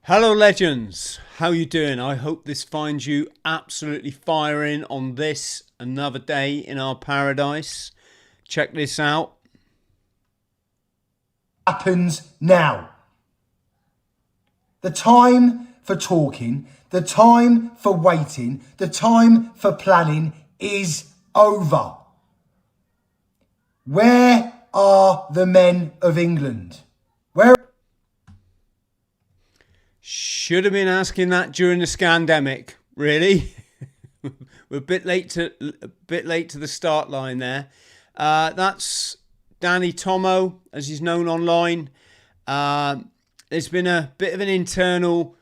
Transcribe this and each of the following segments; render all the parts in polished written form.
Hello legends, how you doing? I hope this finds you absolutely firing on this another day in our paradise. Check this out. Happens now. The time for talking, the time for waiting, the time for planning is over. Where are the men of England? Where? Should have been asking that during the scandemic, really. We're a bit late to the start line there. That's Danny Tomo, as he's known online. There's been a bit of an internal,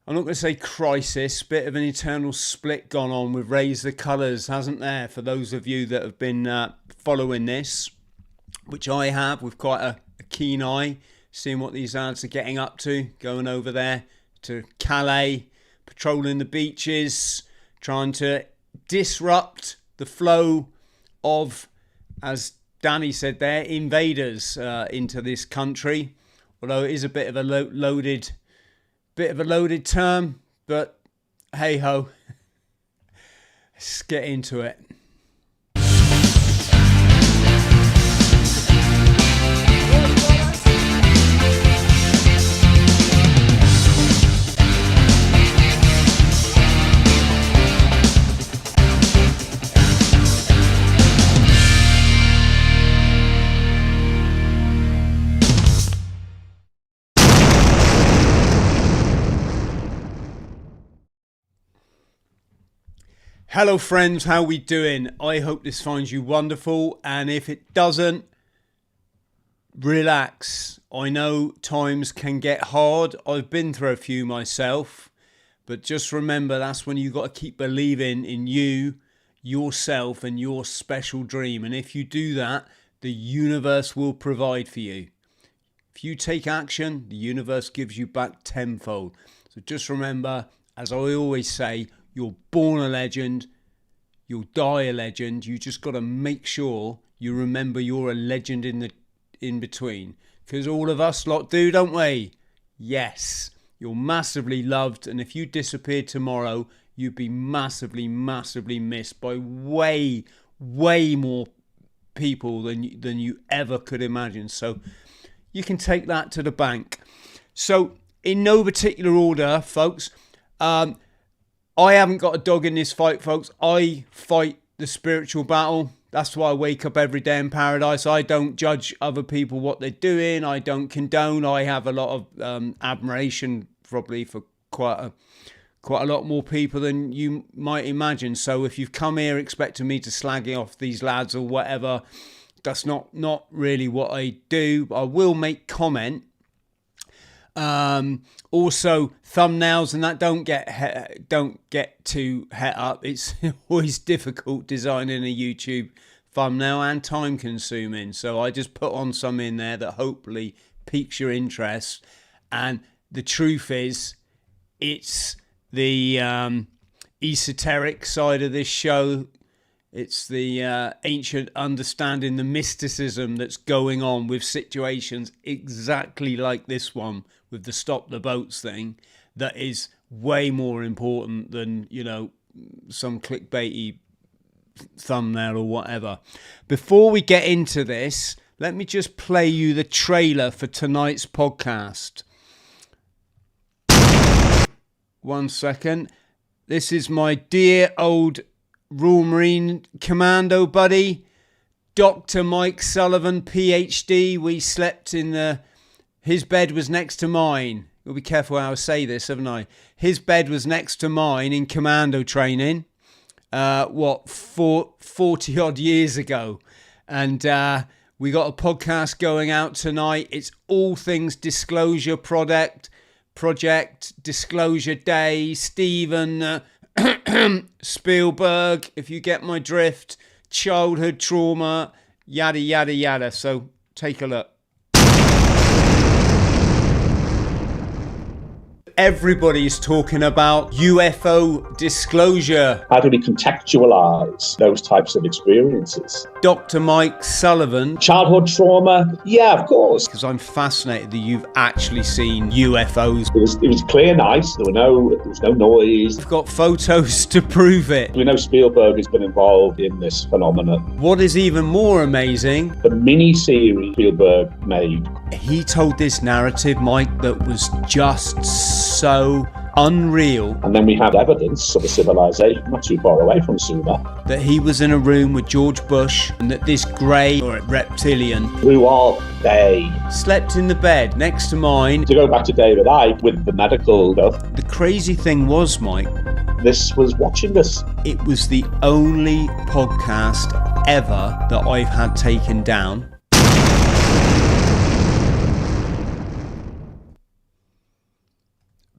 I'm not going to say crisis, bit of an internal split gone on with Raise the Colours, hasn't there? For those of you that have been following this, which I have with quite a keen eye, seeing what these lads are getting up to, going over there to Calais, patrolling the beaches, trying to disrupt the flow of, as Danny said there, invaders into this country. Although it is a bit of a loaded term, but hey ho, let's get into it. Hello friends, how we doing? I hope this finds you wonderful, and if it doesn't, relax. I know times can get hard. I've been through a few myself, but just remember that's when you got to keep believing in you, yourself, and your special dream. And if you do that, the universe will provide for you. If you take action, the universe gives you back tenfold. So just remember, as I always say, you're born a legend, you'll die a legend. You just got to make sure you remember you're a legend in between. Because all of us lot do, don't we? Yes, you're massively loved, and if you disappeared tomorrow, you'd be massively, massively missed by way, way more people than you ever could imagine. So you can take that to the bank. So in no particular order, folks, I haven't got a dog in this fight, folks. I fight the spiritual battle. That's why I wake up every day in paradise. I don't judge other people what they're doing. I don't condone. I have a lot of admiration, probably, for quite a lot more people than you might imagine. So if you've come here expecting me to slag off these lads or whatever, that's not really what I do. I will make comment. Also thumbnails and that don't get too het up. It's always difficult designing a YouTube thumbnail and time consuming, so I just put on some in there that hopefully piques your interest. And the truth is, it's the esoteric side of this show. It's the ancient understanding, the mysticism that's going on with situations exactly like this one with the stop the boats thing, that is way more important than, you know, some clickbaity thumbnail or whatever. Before we get into this, let me just play you the trailer for tonight's podcast. 1 second. This is my dear old Royal Marine Commando buddy, Dr. Mike Sullivan, PhD. We slept in his bed was next to mine. We'll be careful how I say this, haven't I? His bed was next to mine in commando training, 40 odd years ago. And we got a podcast going out tonight. It's all things disclosure project, disclosure day, Steven Spielberg, if you get my drift, childhood trauma, yada yada yada. So take a look. Everybody's talking about UFO disclosure. How do we contextualise those types of experiences? Dr. Mike Sullivan. Childhood trauma? Yeah, of course. Because I'm fascinated that you've actually seen UFOs. It was clear night. There was no noise. We've got photos to prove it. We know Spielberg has been involved in this phenomenon. What is even more amazing, the mini-series Spielberg made. He told this narrative, Mike, that was just so unreal. And then we have evidence of a civilization not too far away from Suva. That he was in a room with George Bush and that this grey or reptilian. Who are they? Slept in the bed next to mine. To go back to David Icke with the medical stuff. The crazy thing was, Mike, this was watching us. It was the only podcast ever that I've had taken down.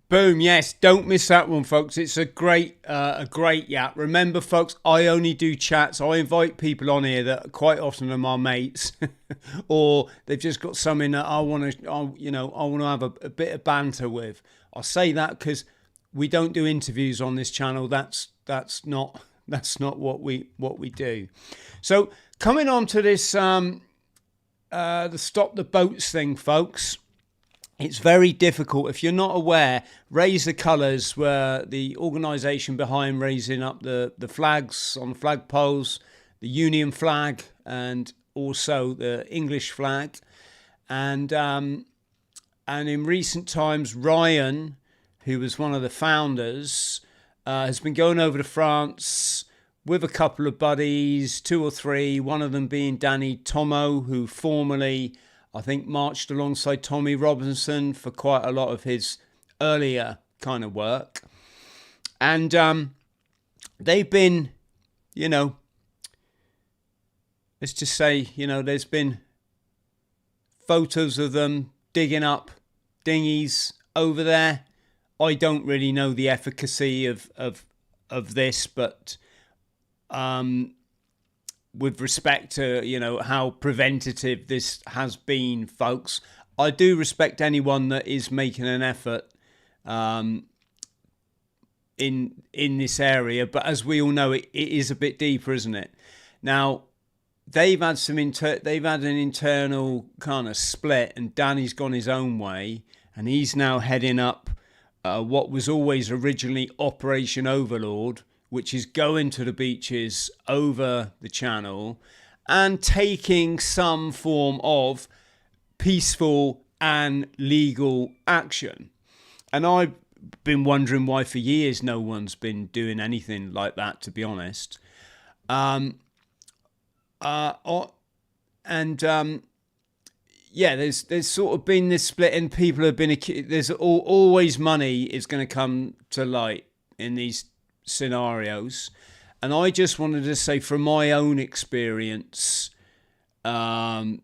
Boom, yes, don't miss that one, folks. It's a great yap. Remember, folks, I only do chats. I invite people on here that quite often are my mates, or they've just got something that I want to have a bit of banter with. I say that because we don't do interviews on this channel. That's not what we do. So coming on to this the stop the boats thing, folks. It's very difficult. If you're not aware, Raise the Colours were the organisation behind raising up the flags on the flagpoles, the Union flag and also the English flag. And in recent times, Ryan, who was one of the founders, has been going over to France with a couple of buddies, 2 or 3, one of them being Danny Tomo, who formerly, I think, marched alongside Tommy Robinson for quite a lot of his earlier kind of work. And they've been, let's just say, there's been photos of them digging up dinghies over there. I don't really know the efficacy of this, but with respect to, how preventative this has been, folks, I do respect anyone that is making an effort in this area. But as we all know, it is a bit deeper, isn't it? Now, they've had an internal kind of split, and Danny's gone his own way, and he's now heading up what was always originally Operation Overlord, which is going to the beaches over the channel and taking some form of peaceful and legal action. And I've been wondering why for years no one's been doing anything like that, to be honest. There's sort of been this split, and people have been accused. There's always money is going to come to light in these scenarios, and I just wanted to say, from my own experience, trying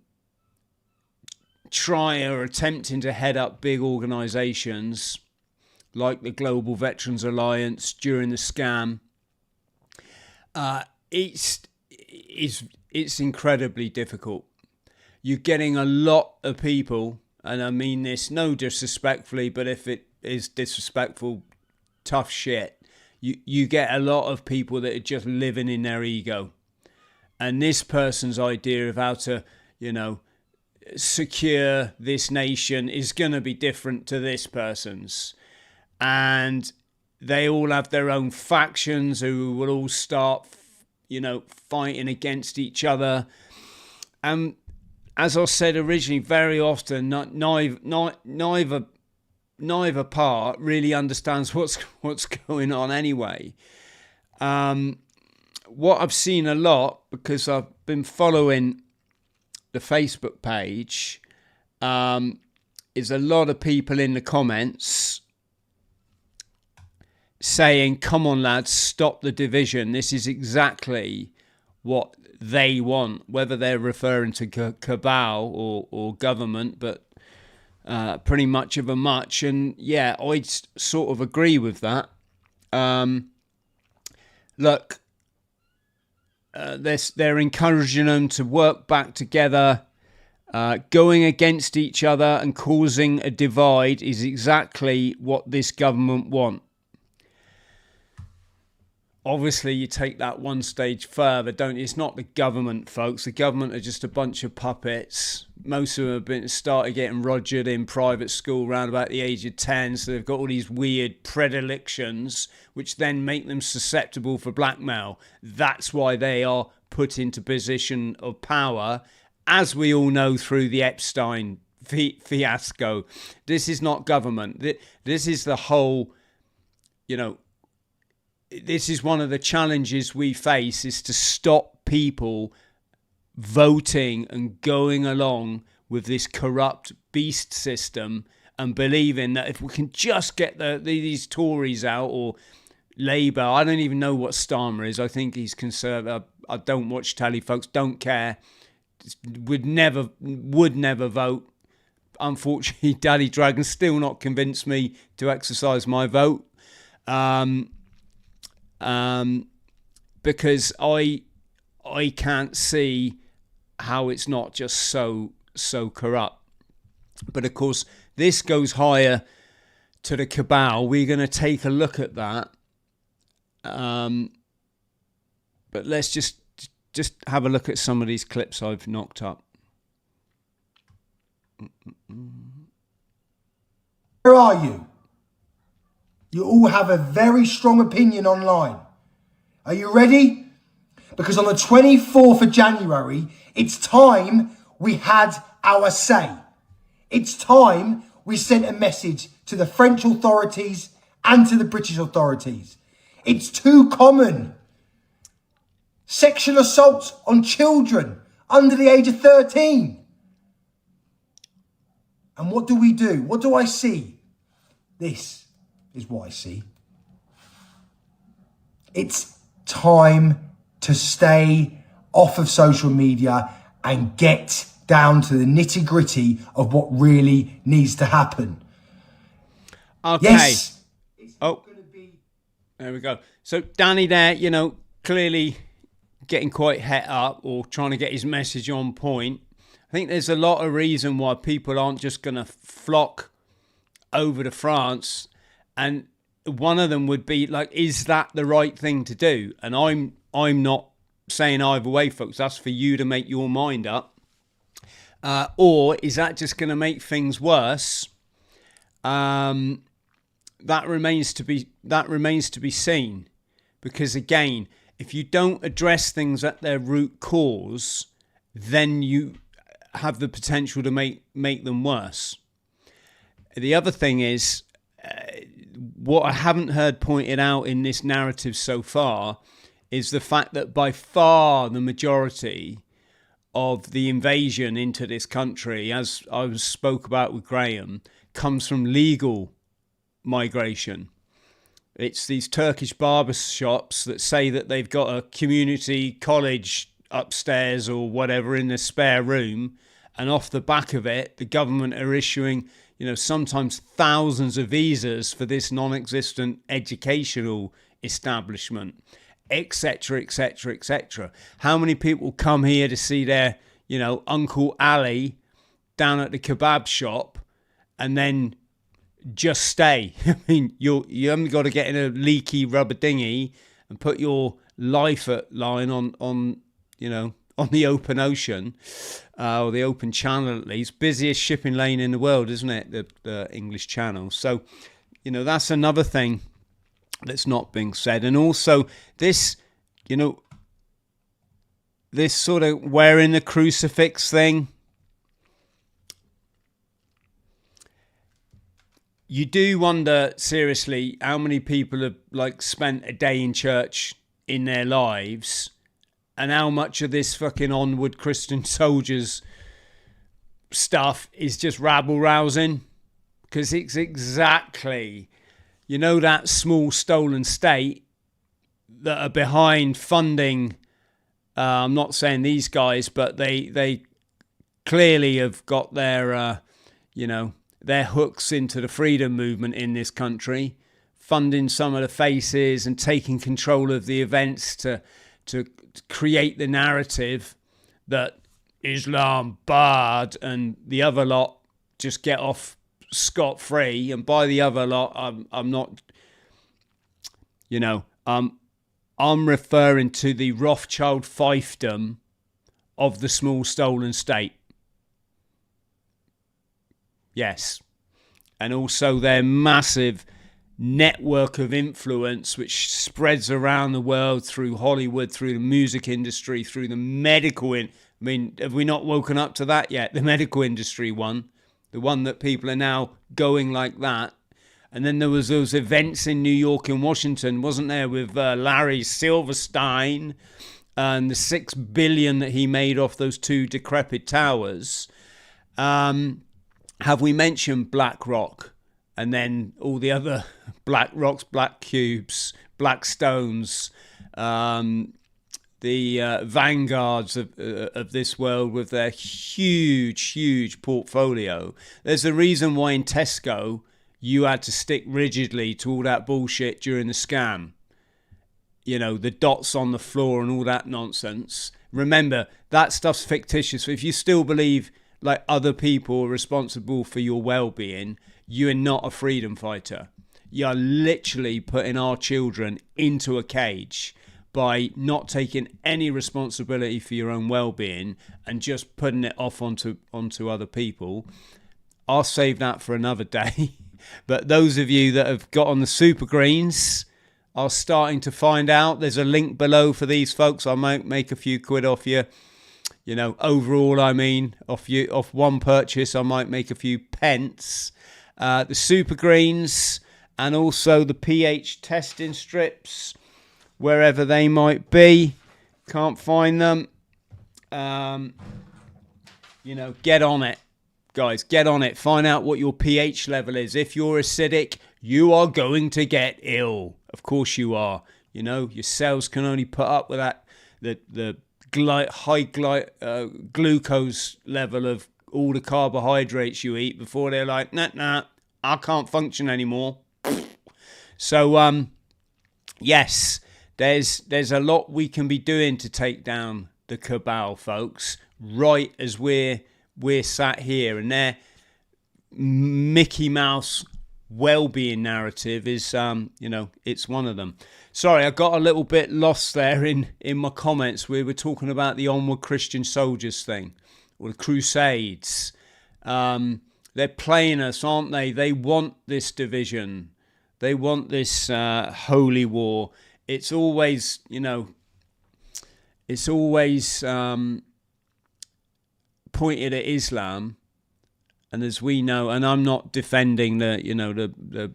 or attempting to head up big organisations like the Global Veterans Alliance during the scam, it's incredibly difficult. You're getting a lot of people, and I mean this no disrespectfully, but if it is disrespectful, tough shit. You get a lot of people that are just living in their ego. And this person's idea of how to, secure this nation is going to be different to this person's. And they all have their own factions who will all start, fighting against each other. And as I said originally, very often, neither part really understands what's going on anyway. What I've seen a lot, because I've been following the Facebook page, is a lot of people in the comments saying, come on lads, stop the division. This is exactly what they want, whether they're referring to cabal or government, but pretty much of a much. And yeah, I sort of agree with that. Look, they're encouraging them to work back together, Going against each other and causing a divide is exactly what this government want. Obviously, you take that one stage further, don't you? It's not the government, folks. The government are just a bunch of puppets. Most of them have started getting rogered in private school around about the age of 10, so they've got all these weird predilections, which then make them susceptible for blackmail. That's why they are put into position of power, as we all know through the Epstein fiasco. This is not government. This is the whole, this is one of the challenges we face, is to stop people voting and going along with this corrupt beast system and believing that if we can just get these Tories out, or Labour, I don't even know what Starmer is. I think he's Conservative. I don't watch telly, folks. Don't care. Would never vote. Unfortunately, Daddy Dragon's still not convinced me to exercise my vote. Because I can't see how it's not just so corrupt. But of course, this goes higher to the cabal. We're going to take a look at that. But let's just have a look at some of these clips I've knocked up. Where are you? You all have a very strong opinion online. Are you ready? Because on the 24th of January, it's time we had our say. It's time we sent a message to the French authorities and to the British authorities. It's too common. Sexual assaults on children under the age of 13. And what do we do? What do I see? This is what I see. It's time to stay off of social media and get down to the nitty gritty of what really needs to happen. Okay. Yes. There we go. So Danny there, clearly getting quite het up, or trying to get his message on point. I think there's a lot of reason why people aren't just going to flock over to France, and one of them would be like, is that the right thing to do? And I'm not saying either way, folks. That's for you to make your mind up. Or is that just going to make things worse? That remains to be seen. Because again, if you don't address things at their root cause, then you have the potential to make them worse. The other thing is, what I haven't heard pointed out in this narrative so far is the fact that by far the majority of the invasion into this country, as I spoke about with Graham, comes from legal migration. It's these Turkish barber shops that say that they've got a community college upstairs or whatever in the spare room, and off the back of it, the government are issuing, sometimes thousands of visas for this non-existent educational establishment, etc., etc., etc. How many people come here to see their, Uncle Ali down at the kebab shop and then just stay? I mean, you haven't got to get in a leaky rubber dinghy and put your life at line on the open ocean, or the open channel at least. Busiest shipping lane in the world, isn't it? The English Channel. So, that's another thing that's not being said. And also this, this sort of wearing the crucifix thing. You do wonder seriously how many people have spent a day in church in their lives, and how much of this fucking onward Christian soldiers stuff is just rabble rousing. Because it's exactly, that small stolen state that are behind funding. I'm not saying these guys, but they clearly have got their, their hooks into the freedom movement in this country, funding some of the faces and taking control of the events to create the narrative that Islam bad, and the other lot just get off scot-free. And by the other lot, I'm not, I'm referring to the Rothschild fiefdom of the small stolen state. Yes. And also their massive network of influence, which spreads around the world through Hollywood, through the music industry, through the medical have we not woken up to that yet? The medical industry one, the one that people are now going like that. And then there was those events in New York and Washington, wasn't there, with Larry Silverstein and the $6 billion that he made off those two decrepit towers. Have we mentioned BlackRock? And then all the other Black Rocks, Black Cubes, Black Stones, the vanguards of this world with their huge portfolio. There's a reason why in Tesco you had to stick rigidly to all that bullshit during the scam. The dots on the floor and all that nonsense. Remember, that stuff's fictitious. If you still believe like other people are responsible for your well-being, you are not a freedom fighter. You are literally putting our children into a cage by not taking any responsibility for your own well-being and just putting it off onto other people. I'll save that for another day. But those of you that have got on the super greens are starting to find out. There's a link below for these folks. I might make a few quid off you. Overall, off one purchase, I might make a few pence. The super greens and also the pH testing strips, wherever they might be. Can't find them. Get on it, guys. Get on it. Find out what your pH level is. If you're acidic, you are going to get ill. Of course you are. Your cells can only put up with that the high glucose level of all the carbohydrates you eat before they're like, nah, I can't function anymore. So, yes, there's a lot we can be doing to take down the cabal, folks, right as we're sat here. And their Mickey Mouse well-being narrative is, it's one of them. Sorry, I got a little bit lost there in my comments. We were talking about the Onward Christian Soldiers thing, or the Crusades. They're playing us, aren't they? They want this division. They want this holy war. It's always, pointed at Islam. And as we know, and I'm not defending the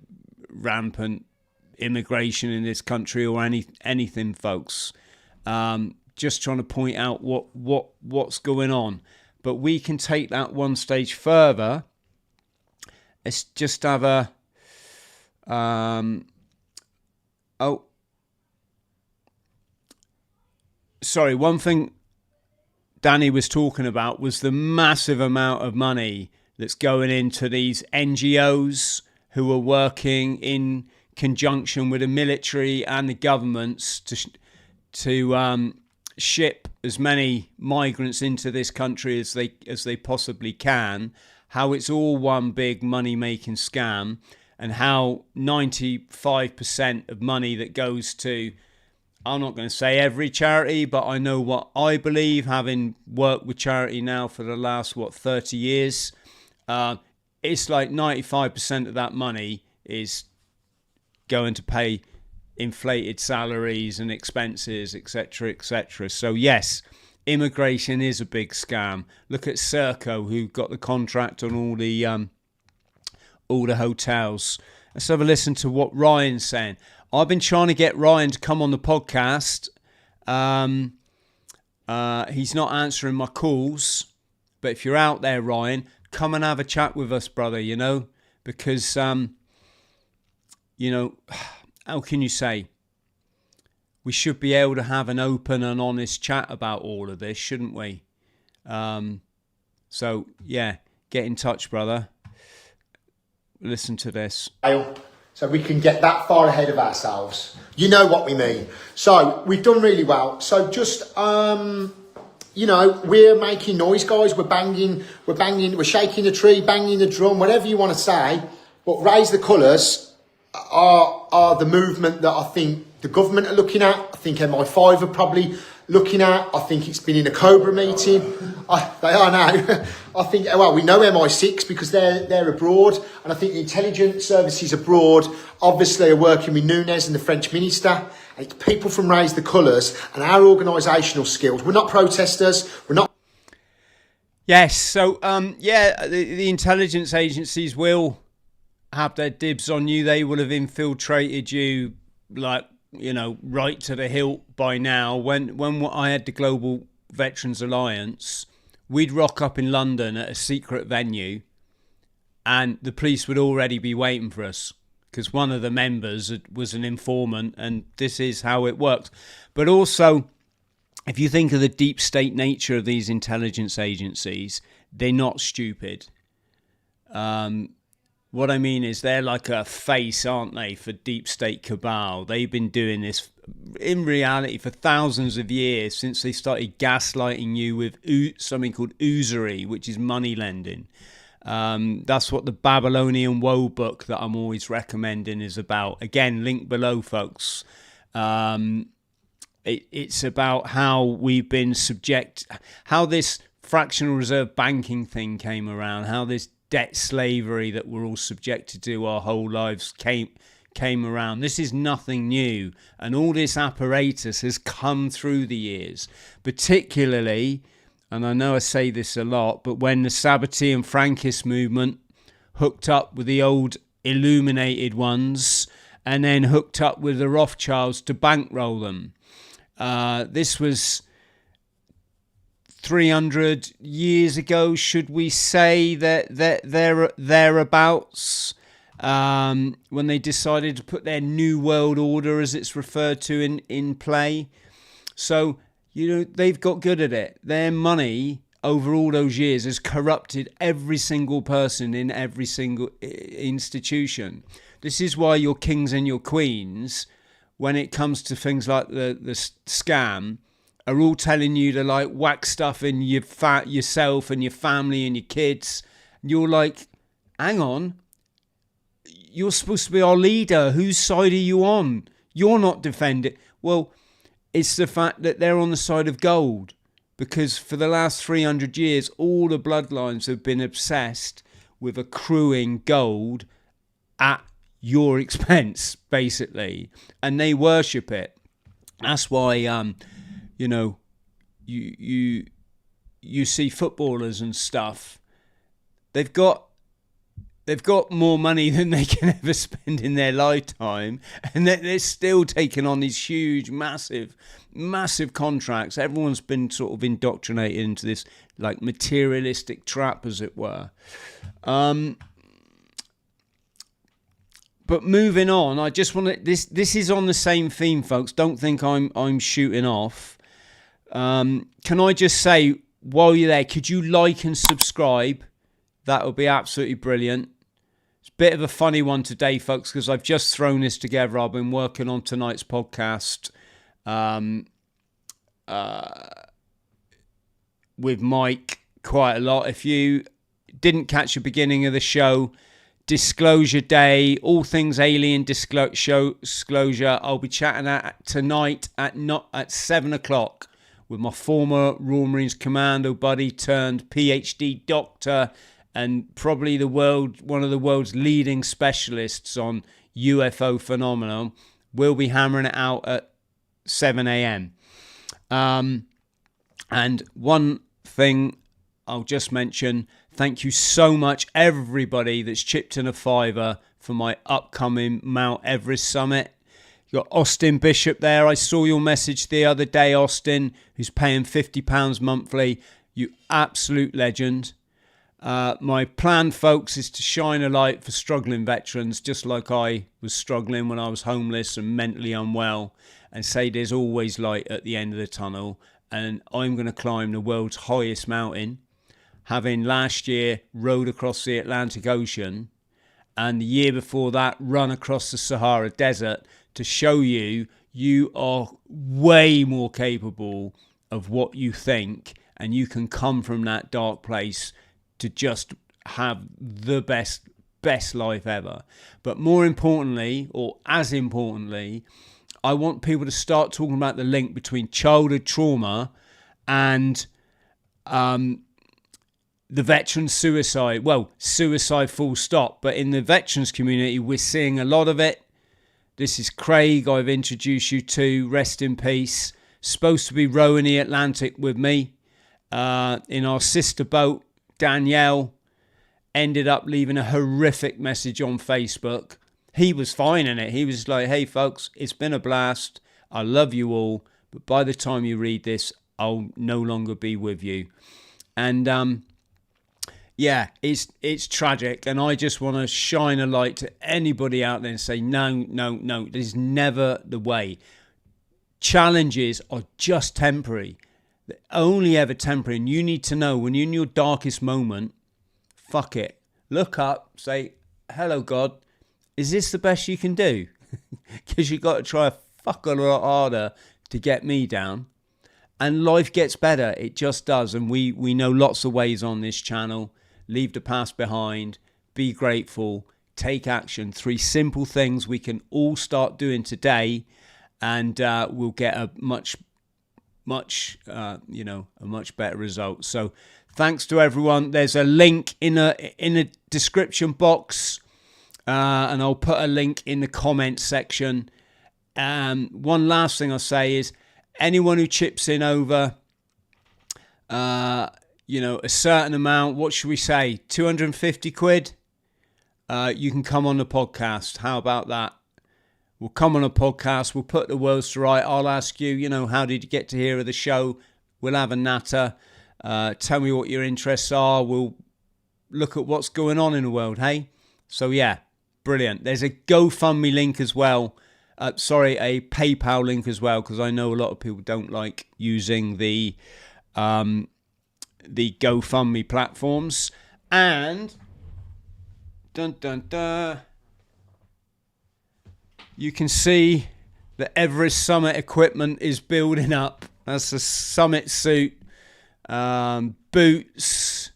rampant immigration in this country or anything, folks. Just trying to point out what's going on. But we can take that one stage further. Let's just have a one thing Danny was talking about was the massive amount of money that's going into these NGOs who are working in conjunction with the military and the governments to ship as many migrants into this country as they possibly can. How it's all one big money-making scam, and how 95% of money that goes to, I'm not going to say every charity, but I know what I believe, having worked with charity now for the last, 30 years. It's like 95% of that money is going to pay inflated salaries and expenses, etc., etc. So yes, immigration is a big scam. Look at Serco, who got the contract on all the hotels. Let's have a listen to what Ryan's saying. I've been trying to get Ryan to come on the podcast. He's not answering my calls. But if you're out there, Ryan, come and have a chat with us, brother, because, how can you say? We should be able to have an open and honest chat about all of this, shouldn't we? So, yeah, get in touch, brother. Listen to this. So we can get that far ahead of ourselves. You know what we mean. So we've done really well. So just you know, we're making noise, guys. We're banging, we're shaking the tree, banging the drum, whatever you want to say. But Raise the Colours are the movement that I think the government are looking at. I think MI5 are probably looking at. I think it's been in a Cobra meeting. They are now. I think, well, we know MI6 because they're abroad. And I think the intelligence services abroad obviously are working with Nunes and the French minister. And it's people from Raise the Colours and our organisational skills. We're not protesters. We're not. Yes. So, the intelligence agencies will have their dibs on you. They will have infiltrated you, like, you know, right to the hilt by now. When I had the Global Veterans Alliance, we'd rock up in London at a secret venue and the police would already be waiting for us because one of the members was an informant, and this is how it works. But also, if you think of the deep state nature of these intelligence agencies, they're not stupid. What I mean is they're like a face, aren't they, for deep state cabal. They've been doing this in reality for thousands of years, since they started gaslighting you with something called usury, which is money lending. That's what the Babylonian Woe book that I'm always recommending is about. Again, link below, folks. It's about how we've been how this fractional reserve banking thing came around, how this debt slavery that we're all subjected to our whole lives came around. This is nothing new, and all this apparatus has come through the years, particularly, and I know I say this a lot, but when the Sabbatean Frankist movement hooked up with the old illuminated ones and then hooked up with the Rothschilds to bankroll them. This was 300 years ago, should we say, that thereabouts, when they decided to put their New World Order, as it's referred to, in play. So, you know, they've got good at it. Their money over all those years has corrupted every single person in every single institution. This is why your kings and your queens, when it comes to things like the scam, are all telling you to, like, whack stuff in yourself and your family and your kids. And you're like, hang on, you're supposed to be our leader. Whose side are you on? You're not defending. Well, it's the fact that they're on the side of gold, because for the last 300 years, all the bloodlines have been obsessed with accruing gold at your expense, basically, and they worship it. That's why, you know, you see footballers and stuff. They've got more money than they can ever spend in their lifetime, and they're still taking on these huge, massive contracts. Everyone's been sort of indoctrinated into this, like, materialistic trap, as it were. But moving on, I just want to. This is on the same theme, folks. Don't think I'm shooting off. Can I just say, while you're there, could you like and subscribe? That would be absolutely brilliant. It's a bit of a funny one today, folks, because I've just thrown this together. I've been working on tonight's podcast with Mike quite a lot. If you didn't catch the beginning of the show, Disclosure Day, all things alien disclosure. I'll be chatting tonight at 7 o'clock with my former Royal Marines Commando buddy turned PhD doctor, and probably one of the world's leading specialists on UFO phenomenon. We'll be hammering it out at 7 a.m. And one thing I'll just mention, thank you so much, everybody that's chipped in a $5 for my upcoming Mount Everest summit. You got Austin Bishop there. I saw your message the other day, Austin, who's paying £50 monthly. You absolute legend. My plan, folks, is to shine a light for struggling veterans, just like I was struggling when I was homeless and mentally unwell, and say there's always light at the end of the tunnel. And I'm going to climb the world's highest mountain, having last year rowed across the Atlantic Ocean, and the year before that run across the Sahara Desert, to show you are way more capable of what you think, and you can come from that dark place to just have the best life ever. But more importantly, or as importantly, I want people to start talking about the link between childhood trauma and the veteran suicide. Well, suicide full stop. But in the veterans community, we're seeing a lot of it. This is Craig, I've introduced you to. Rest in peace. Supposed to be rowing the Atlantic with me in our sister boat. Danielle ended up leaving a horrific message on Facebook. He was fine in it. He was like, hey folks, it's been a blast. I love you all. But by the time you read this, I'll no longer be with you. And yeah, it's tragic. And I just want to shine a light to anybody out there and say, no, this is never the way. Challenges are just temporary. They're only ever temporary. And you need to know when you're in your darkest moment, fuck it. Look up, say, hello, God. Is this the best you can do? Because you've got to try a fuck a lot harder to get me down. And life gets better. It just does. And we know lots of ways on this channel. Leave the past behind. Be grateful. Take action. 3 simple things we can all start doing today. And we'll get a much better result. So thanks to everyone. There's a link in a description box. And I'll put a link in the comments section. One last thing I'll say is anyone who chips in over, a certain amount, what should we say, 250 quid, you can come on the podcast. How about that? We'll come on a podcast. We'll put the worlds to right. I'll ask you, how did you get to hear of the show? We'll have a natter. Tell me what your interests are. We'll look at what's going on in the world, hey? So, yeah, brilliant. There's a GoFundMe link as well. A PayPal link as well, because I know a lot of people don't like using the GoFundMe platforms. And you can see the Everest Summit equipment is building up. That's a summit suit, boots,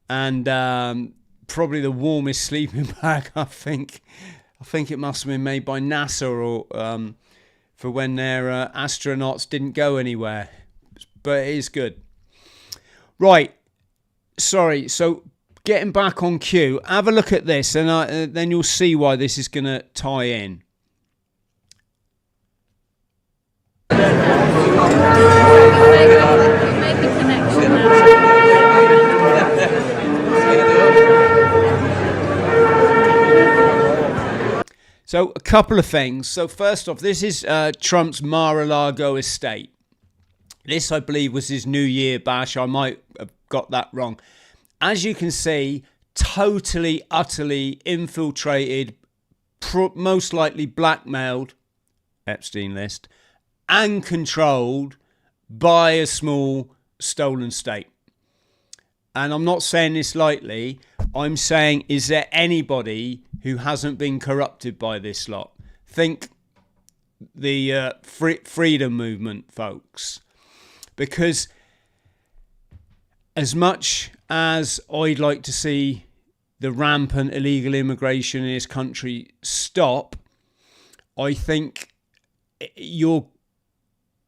and probably the warmest sleeping bag, I think it must have been made by NASA or for when their astronauts didn't go anywhere. But it is good. Right. Sorry. So getting back on cue, have a look at this and then you'll see why this is going to tie in. Make a connection now. So a couple of things. So first off, this is Trump's Mar-a-Lago estate. This, I believe, was his New Year bash. I might have got that wrong. As you can see, totally, utterly infiltrated, most likely blackmailed, Epstein list, and controlled by a small stolen state. And I'm not saying this lightly. I'm saying, is there anybody who hasn't been corrupted by this lot? Think the freedom movement, folks. Because as much as I'd like to see the rampant illegal immigration in this country stop, I think you're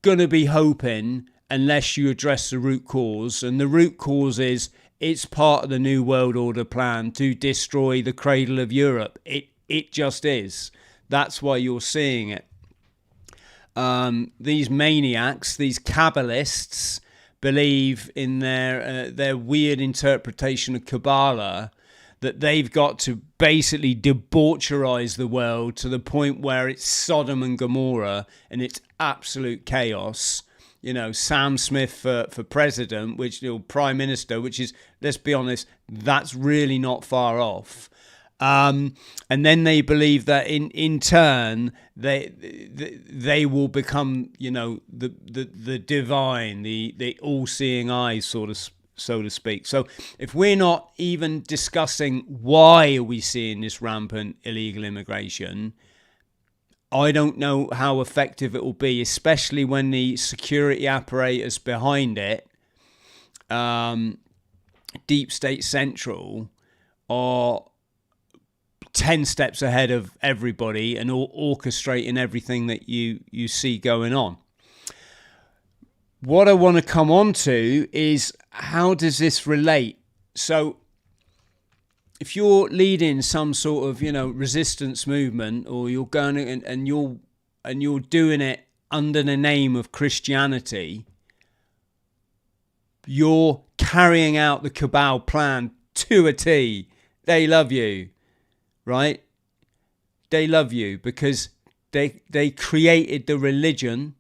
going to be hoping, unless you address the root cause, and the root cause is it's part of the New World Order plan to destroy the cradle of Europe. It just is. That's why you're seeing it. These maniacs, these Kabbalists, believe in their weird interpretation of Kabbalah that they've got to basically debaucherize the world to the point where it's Sodom and Gomorrah and it's absolute chaos. Sam Smith for president, prime minister, which is, let's be honest, that's really not far off. And then they believe that in turn they will become, the divine, the all-seeing eyes, so to speak. So if we're not even discussing why are we seeing this rampant illegal immigration, I don't know how effective it will be, especially when the security apparatus behind it deep state central are 10 steps ahead of everybody and orchestrating everything that you see going on. What I want to come on to is, how does this relate? So if you're leading some sort of, resistance movement, or you're going and you're doing it under the name of Christianity, you're carrying out the cabal plan to a T. They love you, right? They love you because they created the religion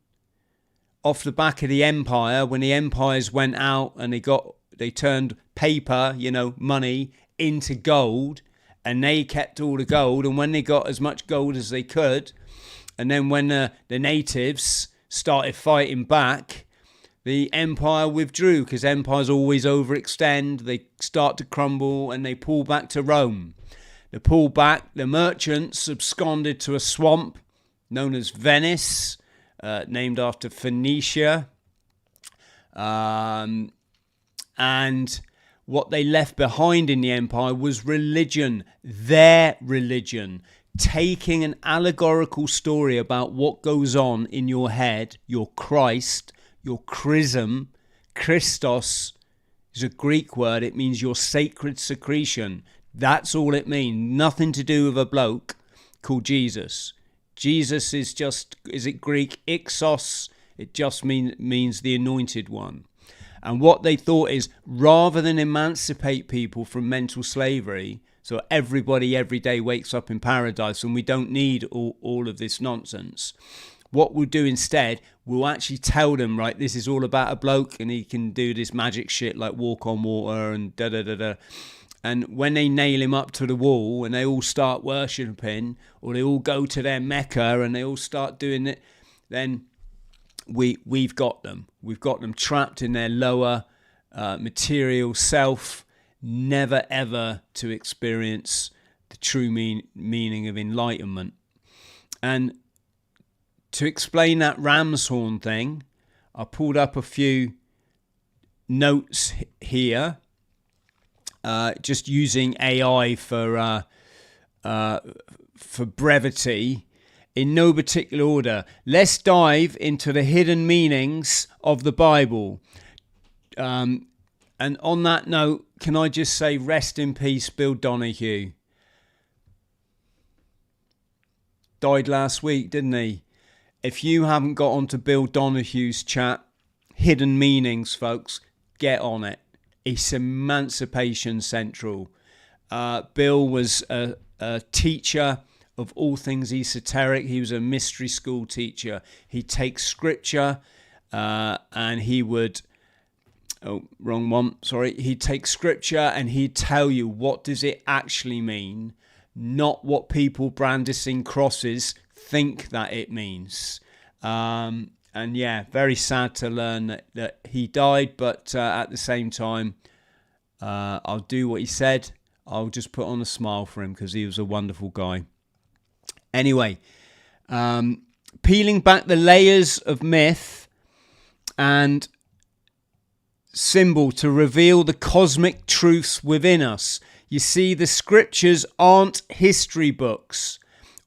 off the back of the empire. When the empires went out and they turned paper, money into gold, and they kept all the gold. And when they got as much gold as they could, and then when the natives started fighting back, the empire withdrew, because empires always overextend. They start to crumble and they pull back to Rome. They pull back. The merchants absconded to a swamp known as Venice, named after Phoenicia. And what they left behind in the empire was religion, their religion, taking an allegorical story about what goes on in your head, your Christ, your chrism. Christos is a Greek word. It means your sacred secretion. That's all it means. Nothing to do with a bloke called Jesus. Jesus is it Greek? Ixos. It just means the anointed one. And what they thought is, rather than emancipate people from mental slavery, so everybody every day wakes up in paradise and we don't need all of this nonsense, what we'll do instead, we'll actually tell them, right, this is all about a bloke and he can do this magic shit like walk on water and da-da-da-da. And when they nail him up to the wall and they all start worshipping, or they all go to their Mecca and they all start doing it, then we've got them. We've got them trapped in their lower material self, never ever to experience the true meaning of enlightenment. And to explain that ram's horn thing, I pulled up a few notes here, just using AI for brevity, in no particular order. Let's dive into the hidden meanings of the Bible. And on that note, can I just say, rest in peace, Bill Donahue. Died last week, didn't he? If you haven't got onto Bill Donahue's chat, Hidden Meanings, folks, get on it. It's Emancipation Central. Bill was a teacher of all things esoteric. He was a mystery school teacher. He'd take scripture and he would... Oh, wrong one. Sorry. He'd take scripture and he'd tell you, what does it actually mean? Not what people brandishing crosses think that it means. And yeah, very sad to learn that he died, but at the same time, I'll do what he said. I'll just put on a smile for him because he was a wonderful guy. Anyway, peeling back the layers of myth and symbol to reveal the cosmic truths within us. You see, the scriptures aren't history books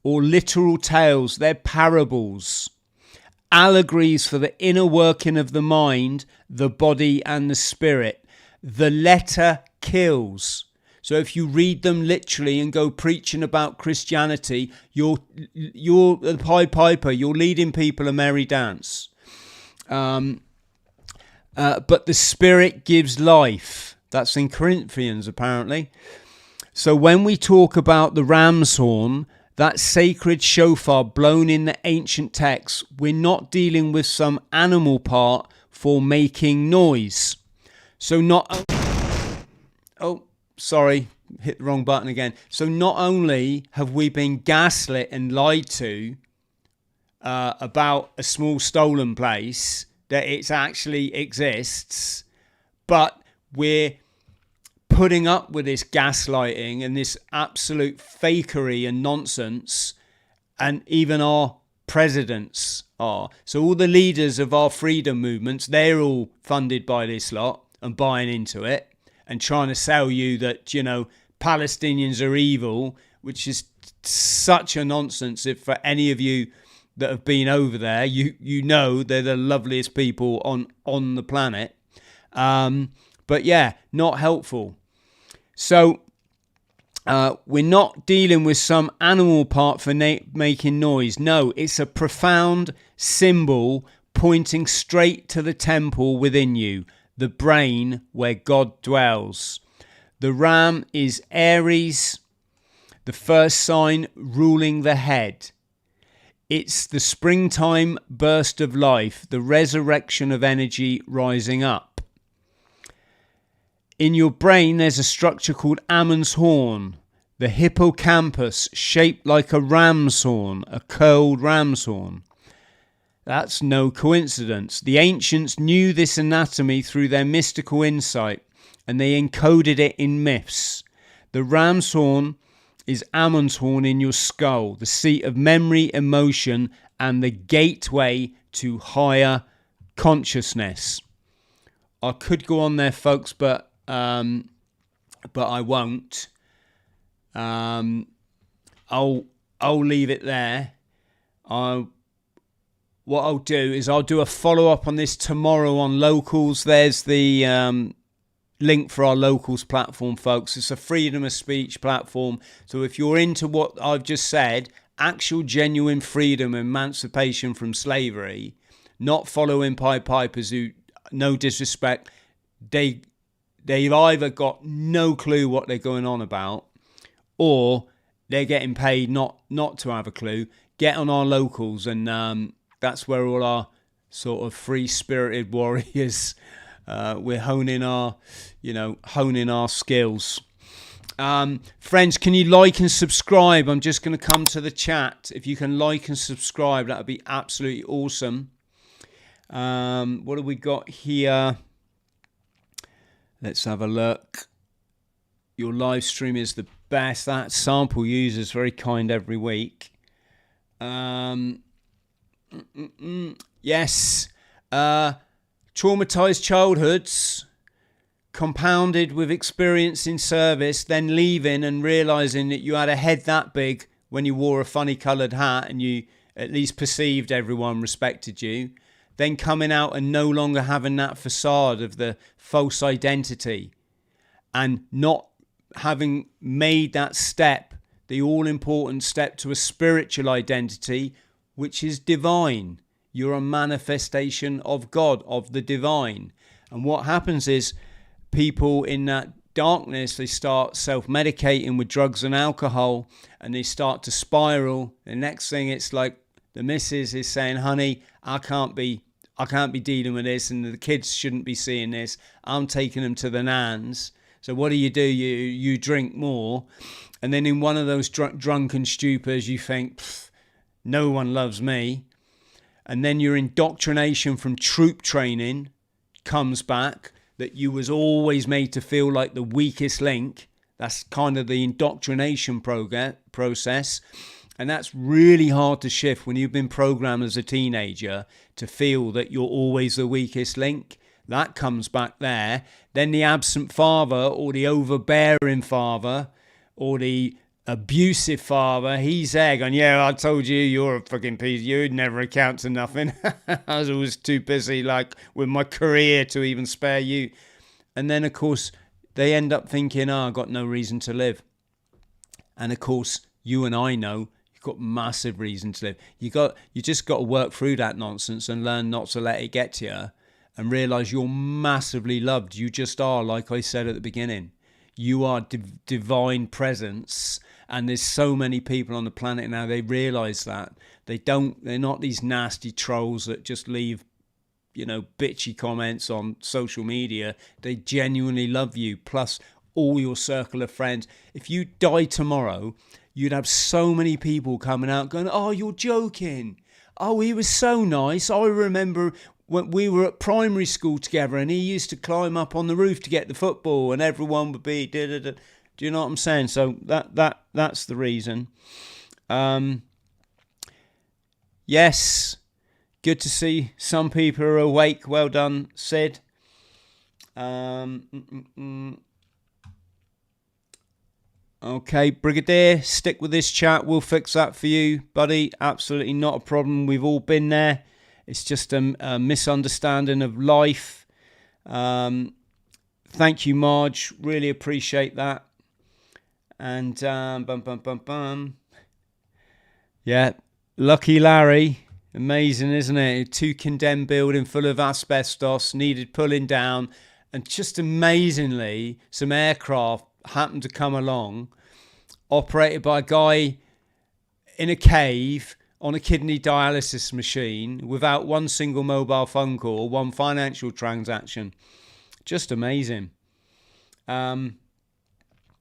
or literal tales. They're parables, allegories for the inner working of the mind, the body and the spirit. The letter kills. So if you read them literally and go preaching about Christianity, you're the Pied Piper. You're leading people a merry dance. But the Spirit gives life. That's in Corinthians, apparently. So when we talk about the ram's horn, that sacred shofar blown in the ancient texts, we're not dealing with some animal part for making noise. So hit the wrong button again. So not only have we been gaslit and lied to about a small stolen place, that it actually exists, but we're putting up with this gaslighting and this absolute fakery and nonsense, and even our presidents are. So all the leaders of our freedom movements, they're all funded by this lot. and buying into it and trying to sell you that, you know, Palestinians are evil, which is such a nonsense. If for any of you that have been over there, you know they're the loveliest people on the planet. But yeah, not helpful. So we're not dealing with some animal part for making noise. No, it's a profound symbol pointing straight to the temple within you, the brain where God dwells. The ram is Aries, the first sign ruling the head. It's the springtime burst of life, the resurrection of energy rising up. In your brain, there's a structure called Ammon's horn, the hippocampus shaped like a ram's horn, a curled ram's horn. That's no coincidence. The ancients knew this anatomy through their mystical insight, and they encoded it in myths. The ram's horn is Ammon's horn in your skull, the seat of memory, emotion, and the gateway to higher consciousness. I could go on there, folks, but I won't. I'll leave it there. What I'll do is I'll do a follow-up on this tomorrow on Locals. There's the link for our Locals platform, folks. It's a freedom of speech platform. So if you're into what I've just said, actual genuine freedom, emancipation from slavery, not following Pied Pipers who, no disrespect, they've either got no clue what they're going on about, or they're getting paid not to have a clue. Get on our Locals, and that's where all our sort of free-spirited warriors, we're honing our skills. Friends, can you like and subscribe? I'm just going to come to the chat. If you can like and subscribe, that would be absolutely awesome. What have we got here? Let's have a look. Your live stream is the best. That sample user is very kind every week. Yes. Traumatized childhoods compounded with experience in service, then leaving and realizing that you had a head that big when you wore a funny coloured hat and you at least perceived everyone respected you, then coming out and no longer having that facade of the false identity and not having made that step, the all-important step to a spiritual identity, which is divine. You're a manifestation of God, of the divine. And what happens is people in that darkness, they start self-medicating with drugs and alcohol, and they start to spiral. The next thing, it's like the missus is saying, honey, I can't be dealing with this, and the kids shouldn't be seeing this. I'm taking them to the nans. So what do? You drink more, and then in one of those drunken stupors, you think, no one loves me. And then your indoctrination from troop training comes back, that you was always made to feel like the weakest link. That's kind of the indoctrination process. And that's really hard to shift when you've been programmed as a teenager to feel that you're always the weakest link. That comes back there. Then the absent father, or the overbearing father, or the abusive father, he's there going, yeah, I told you, you're a fucking piece, you'd never account to nothing. I was always too busy, like, with my career to even spare you. And then, of course, they end up thinking, I've got no reason to live. And, of course, you and I know you've got massive reason to live. You just got to work through that nonsense and learn not to let it get to you, and realise you're massively loved. You just are, like I said at the beginning. You are divine presence, and there's so many people on the planet now, they realise that. They're not these nasty trolls that just leave, bitchy comments on social media. They genuinely love you, plus all your circle of friends. If you die tomorrow, you'd have so many people coming out going, oh, you're joking. Oh, he was so nice. I remember when we were at primary school together and he used to climb up on the roof to get the football and everyone would be da-da-da. Do you know what I'm saying? So that's the reason. Yes, good to see some people are awake. Well done, Sid. Okay, Brigadier, stick with this chat. We'll fix that for you, buddy. Absolutely not a problem. We've all been there. It's just a misunderstanding of life. Thank you, Marge. Really appreciate that. And yeah, Lucky Larry. Amazing, isn't it? 2 condemned building full of asbestos, needed pulling down. And just amazingly, some aircraft happened to come along, operated by a guy in a cave on a kidney dialysis machine without one single mobile phone call, one financial transaction. Just amazing.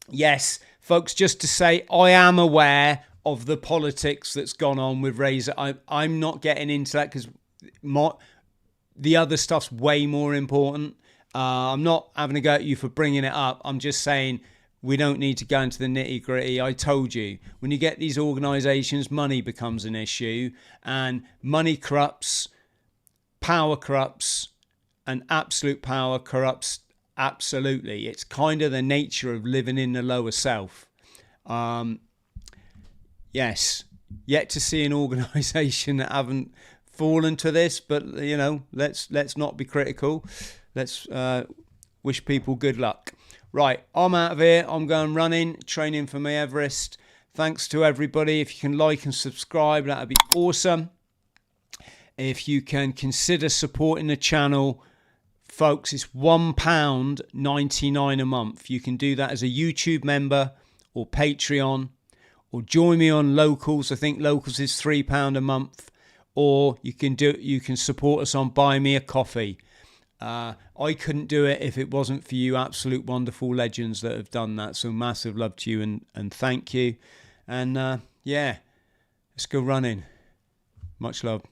Yes, folks, just to say, I am aware of the politics that's gone on with Razor. I'm not getting into that because the other stuff's way more important. I'm not having a go at you for bringing it up. I'm just saying we don't need to go into the nitty gritty. I told you, when you get these organisations, money becomes an issue, and money corrupts, power corrupts, and absolute power corrupts absolutely. It's kind of the nature of living in the lower self. Yes, yet to see an organisation that haven't fallen to this, but you know, let's not be critical. Let's wish people good luck. Right, I'm out of here. I'm going running, training for my Everest. Thanks to everybody. If you can like and subscribe, that would be awesome. If you can consider supporting the channel, folks, it's £1.99 a month. You can do that as a YouTube member or Patreon, or join me on Locals. I think Locals is £3 a month, or you can support us on Buy Me a Coffee. I couldn't do it if it wasn't for you absolute wonderful legends that have done that. So massive love to you and thank you. And yeah, let's go running. Much love.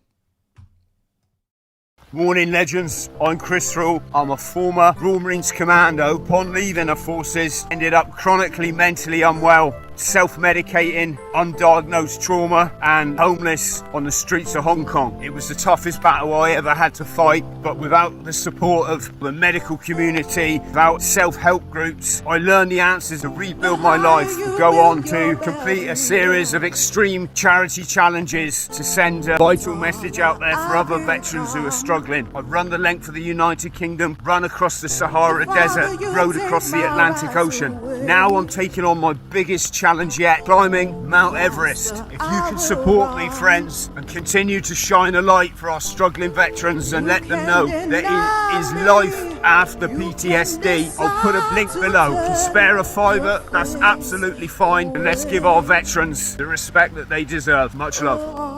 Morning, legends. I'm Chris Thrall. I'm a former Royal Marines commando. Upon leaving the forces, ended up chronically mentally unwell, self-medicating, undiagnosed trauma, and homeless on the streets of Hong Kong. It was the toughest battle I ever had to fight, but without the support of the medical community, without self-help groups, I learned the answers to rebuild my life and go on to complete a series of extreme charity challenges to send a vital message out there for other veterans who are struggling. I've run the length of the United Kingdom, run across the Sahara Desert, rode across the Atlantic Ocean. Now I'm taking on my biggest challenge yet, climbing Mount Everest. If you can support me, friends, and continue to shine a light for our struggling veterans and let them know there is life after PTSD, I'll put a link below. Can spare a fiver? That's absolutely fine. And let's give our veterans the respect that they deserve. Much love.